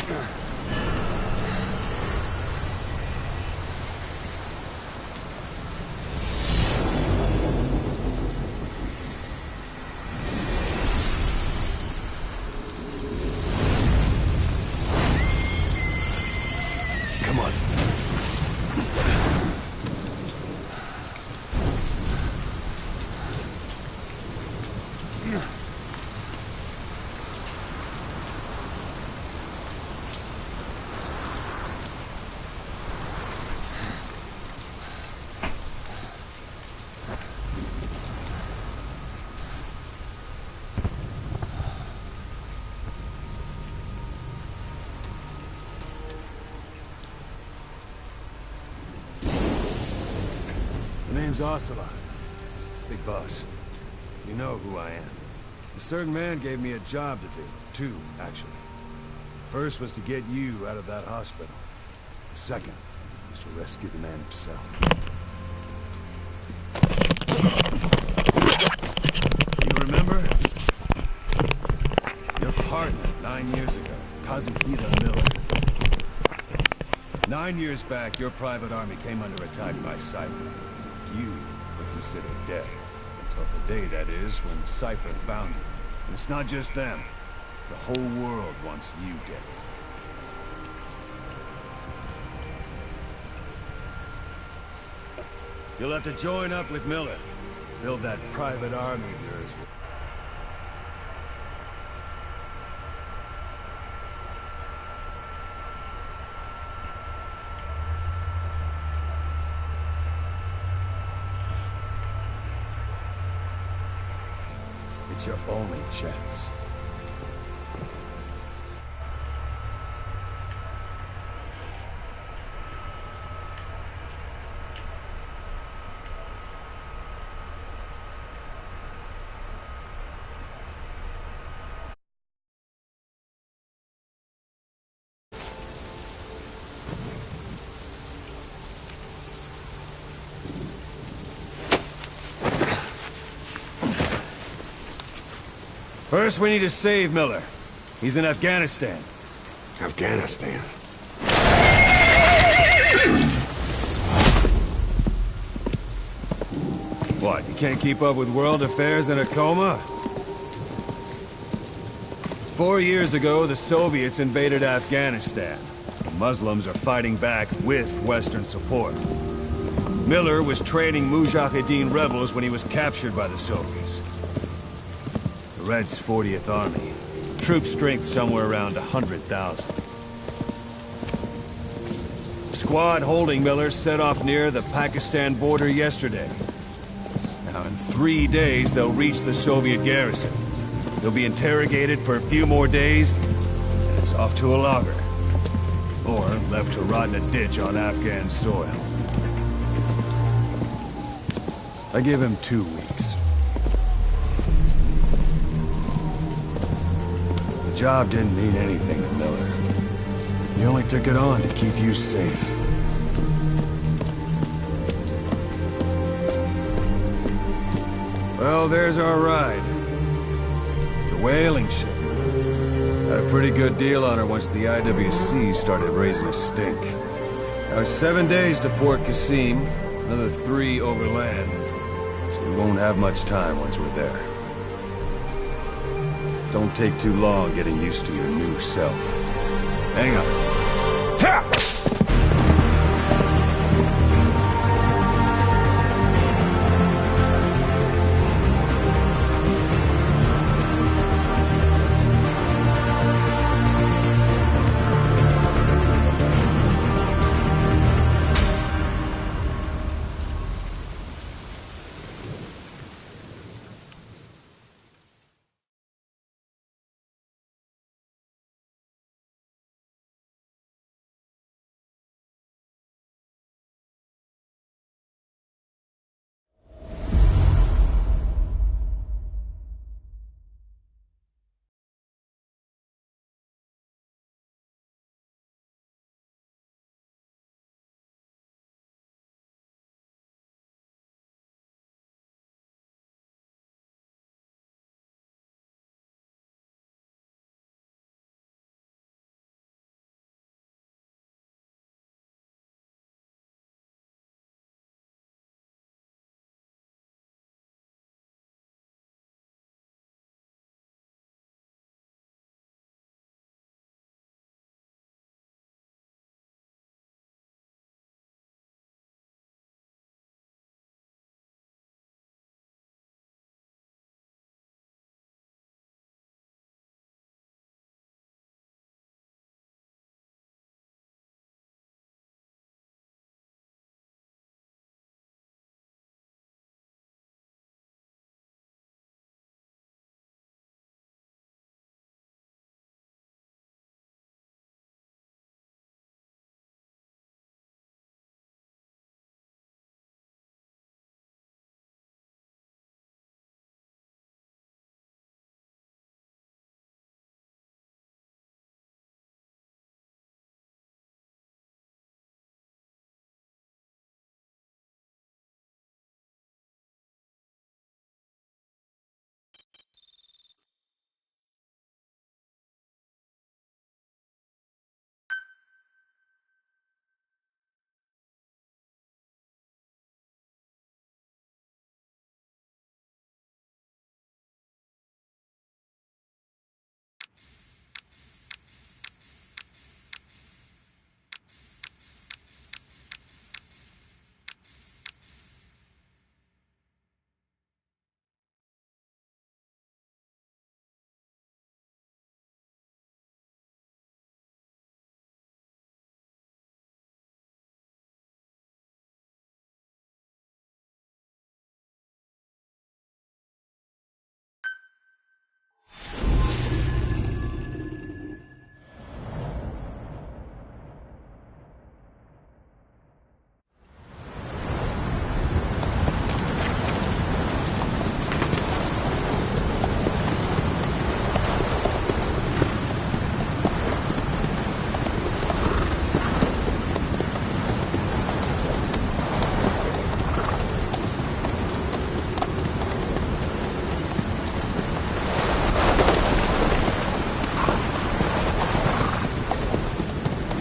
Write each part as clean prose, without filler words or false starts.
Come on. My name's Ocelot. Big boss. You know who I am. A certain man gave me a job to do. Two, actually. First was to get you out of that hospital. The second was to rescue the man himself. You remember? Your partner 9 years ago, Kazuhira Miller. 9 years back, your private army came under attack by Cypher. You were considered dead. Until today, that is, when Cypher found you. And it's not just them. The whole world wants you dead. You'll have to join up with Miller. Build that private army of yours. It's your only chance. First, we need to save Miller. He's in Afghanistan. Afghanistan? What, you can't keep up with world affairs in a coma? 4 years ago, the Soviets invaded Afghanistan. The Muslims are fighting back with Western support. Miller was training Mujahideen rebels when he was captured by the Soviets. The Reds' 40th Army. Troop strength somewhere around 100,000. The squad holding Miller set off near the Pakistan border yesterday. Now, in 3 days, they'll reach the Soviet garrison. They'll be interrogated for a few more days, and it's off to a lager. Or left to rot in a ditch on Afghan soil. I give him 2 weeks. The job didn't mean anything to Miller. He only took it on to keep you safe. Well, there's our ride. It's a whaling ship. Had a pretty good deal on her once the IWC started raising a stink. Now it's 7 days to Port Qasim, another 3 overland. So we won't have much time once we're there. Don't take too long getting used to your new self. Hang on. Ha!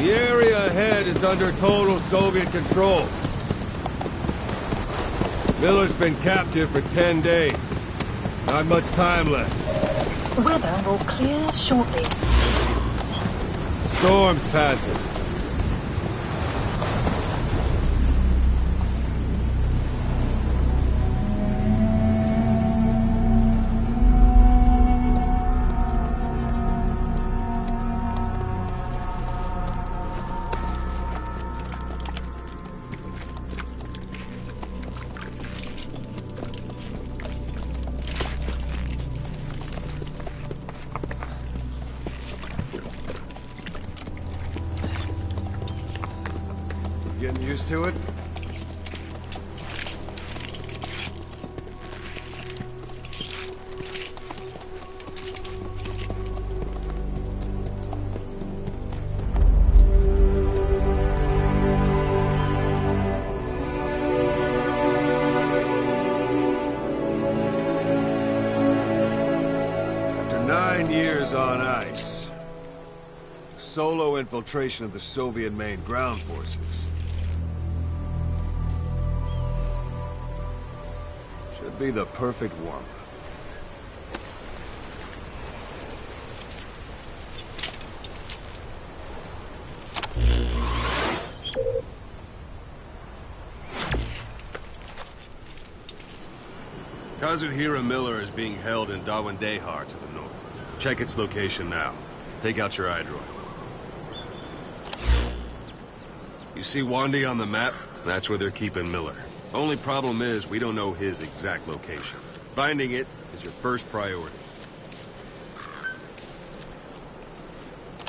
The area ahead is under total Soviet control. Miller's been captive for 10 days. Not much time left. Weather will clear shortly. Storm's passing. Getting used to it? After 9 years on ice, solo infiltration of the Soviet main ground forces should be the perfect warm-up. Kazuhira Miller is being held in Dawandehar to the north. Check its location now. Take out your iDroid. You see Wandy on the map? That's where they're keeping Miller. Only problem is, we don't know his exact location. Finding it is your first priority.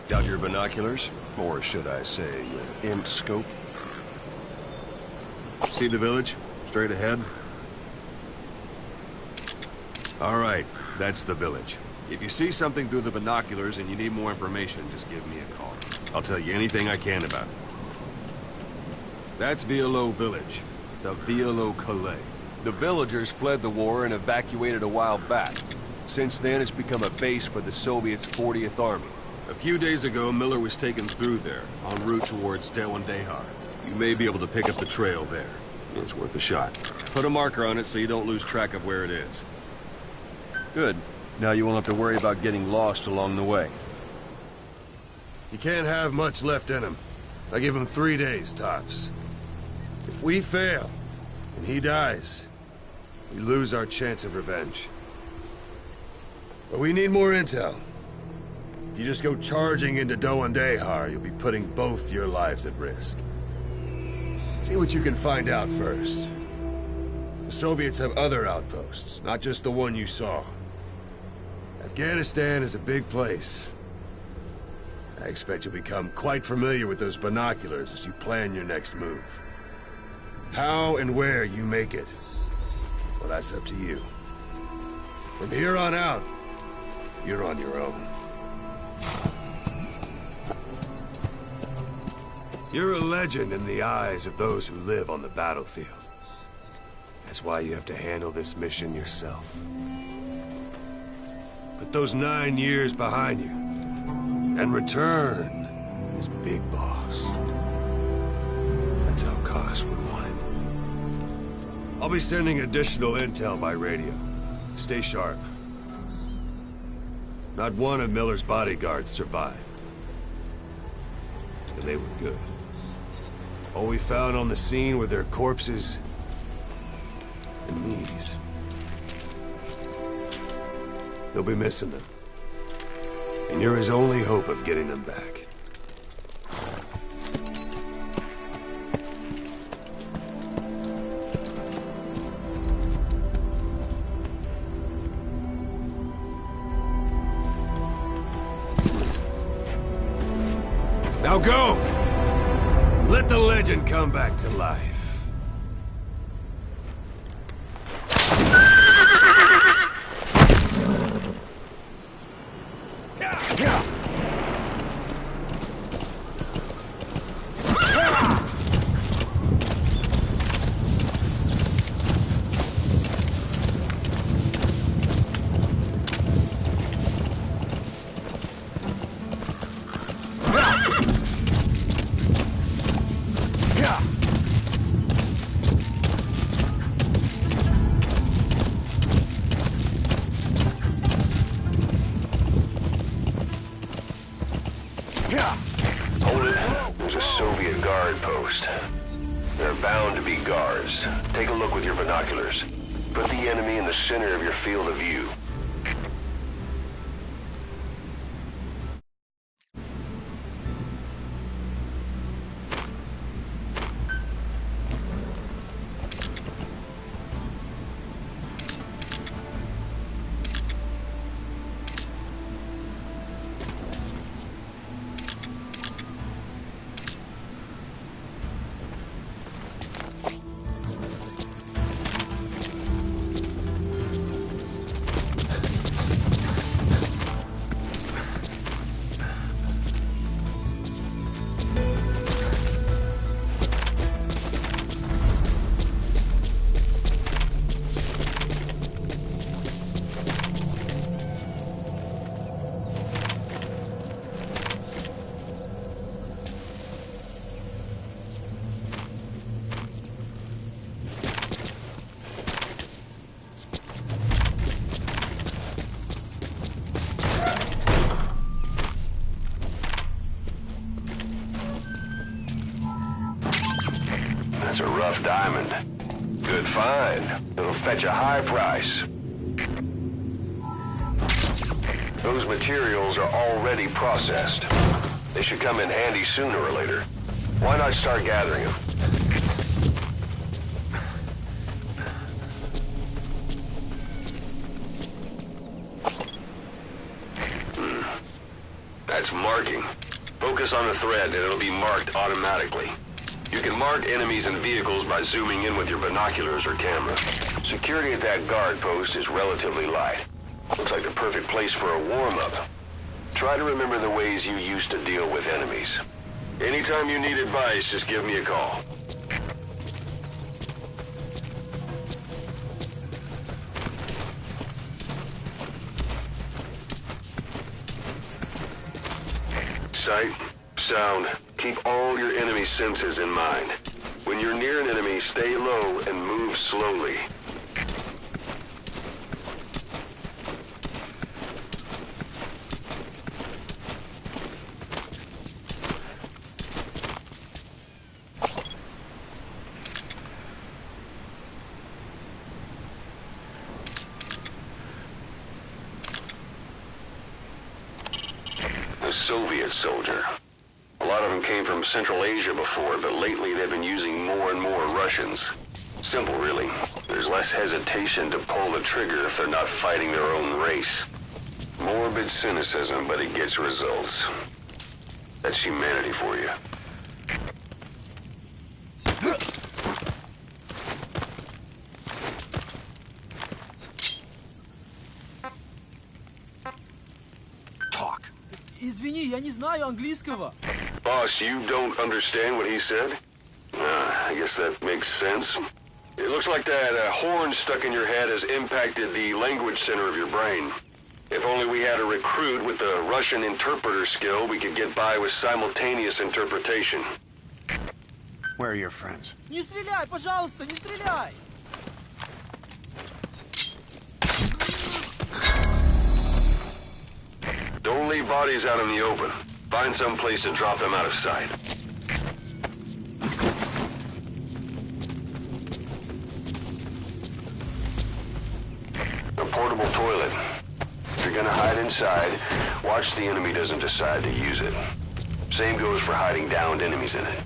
Got your binoculars? Or should I say, your imp scope? See the village? Straight ahead? All right, that's the village. If you see something through the binoculars and you need more information, just give me a call. I'll tell you anything I can about it. That's Violo Village. The Violo Calais. The villagers fled the war and evacuated a while back. Since then, it's become a base for the Soviets' 40th Army. A few days ago, Miller was taken through there, en route towards Dawandehar. You may be able to pick up the trail there. It's worth a shot. Put a marker on it so you don't lose track of where it is. Good. Now you won't have to worry about getting lost along the way. He can't have much left in him. I give him 3 days, tops. If we fail, and he dies, we lose our chance of revenge. But we need more intel. If you just go charging into Dawandehar, you'll be putting both your lives at risk. See what you can find out first. The Soviets have other outposts, not just the one you saw. Afghanistan is a big place. I expect you'll become quite familiar with those binoculars as you plan your next move. How and where you make it, well, that's up to you. From here on out, you're on your own. You're a legend in the eyes of those who live on the battlefield. That's why you have to handle this mission yourself. Put those 9 years behind you, and return as Big Boss. That's how Koss would want it. I'll be sending additional intel by radio. Stay sharp. Not one of Miller's bodyguards survived. And they were good. All we found on the scene were their corpses and knees. They'll be missing them. And you're his only hope of getting them back. Now go! Let the legend come back to life. Hold it. There's a Soviet guard post. There are bound to be guards. Take a look with your binoculars. Put the enemy in the center of your field of view. That's a rough diamond. Good find. It'll fetch a high price. Those materials are already processed. They should come in handy sooner or later. Why not start gathering them? That's marking. Focus on the thread and it'll be marked automatically. You can mark enemies and vehicles by zooming in with your binoculars or camera. Security at that guard post is relatively light. Looks like the perfect place for a warm-up. Try to remember the ways you used to deal with enemies. Anytime you need advice, just give me a call. Sight, sound, keep all your enemy senses in mind. When you're near an enemy, stay low and move slowly. A Soviet soldier. A lot of them came from Central Asia before, but lately they've been using more and more Russians. Simple, really. There's less hesitation to pull the trigger if they're not fighting their own race. Morbid cynicism, but it gets results. That's humanity for you. Извини, я не знаю английского. Boss, you don't understand what he said? I guess that makes sense. It looks like that horn stuck in your head has impacted the language center of your brain. If only we had a recruit with the Russian interpreter skill, we could get by with simultaneous interpretation. Where are your friends? Не стреляй, пожалуйста, не стреляй! Don't leave bodies out in the open. Find some place to drop them out of sight. A portable toilet. If you're gonna hide inside, watch the enemy doesn't decide to use it. Same goes for hiding downed enemies in it.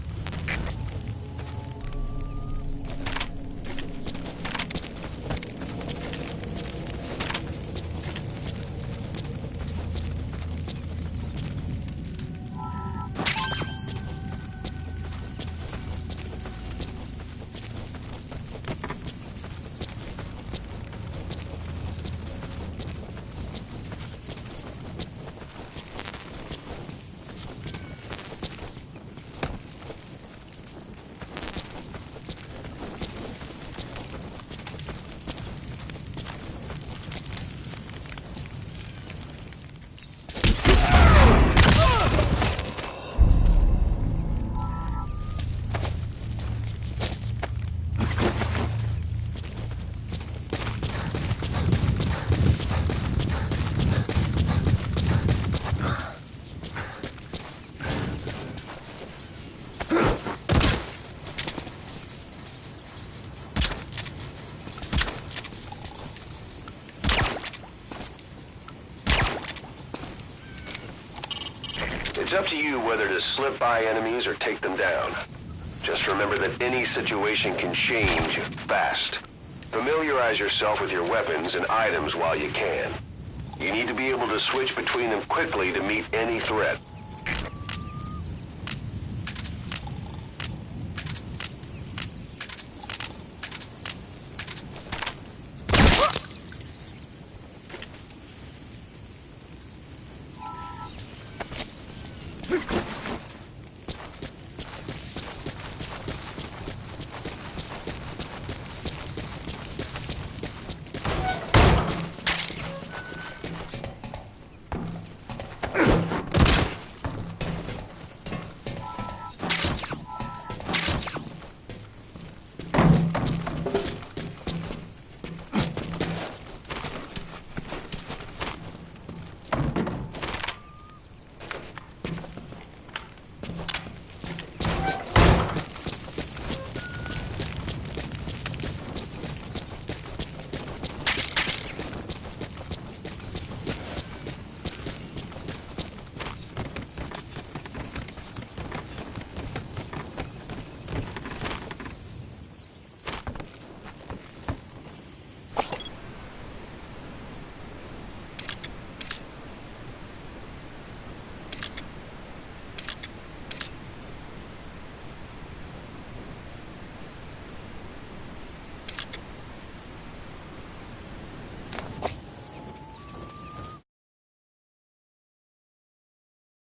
It's up to you whether to slip by enemies or take them down. Just remember that any situation can change fast. Familiarize yourself with your weapons and items while you can. You need to be able to switch between them quickly to meet any threat.